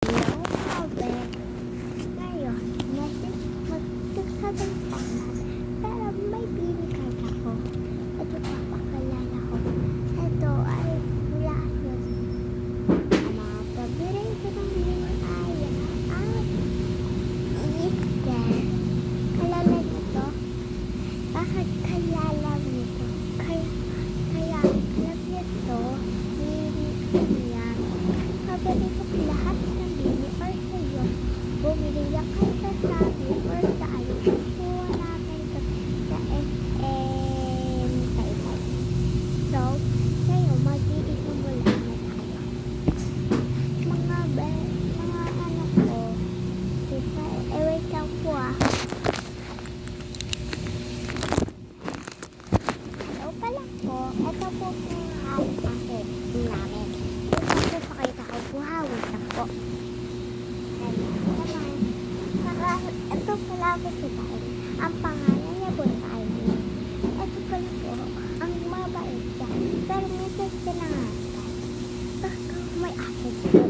Grabe. Ngayon, magsasalita na. Pero may binigay ako. Ito papakalala ko. Ito ay mula yun. Ang mga paborito ng mga ay Easter. Kalala nito? Bakit kalala nito? Kaya alam nito, yan. Paborito ko lahat ng bini or sa'yo. Bumili yan kayo sa sabi or sa ayun. Kuha namin ito sa SM Taytay. So, ngayon, mag-iisa mo lang na tayo. Mga ano ko, diba? Wait lang po ah. Hello pala po. Ito po ang akin namin. Ito po pakita ko po. Wait lang po. Ito pala po si Tay. Ang pangalan niya po Tay. Ito pala po ang mabait siya. Pero minsan sinangatan. Baka may akin po.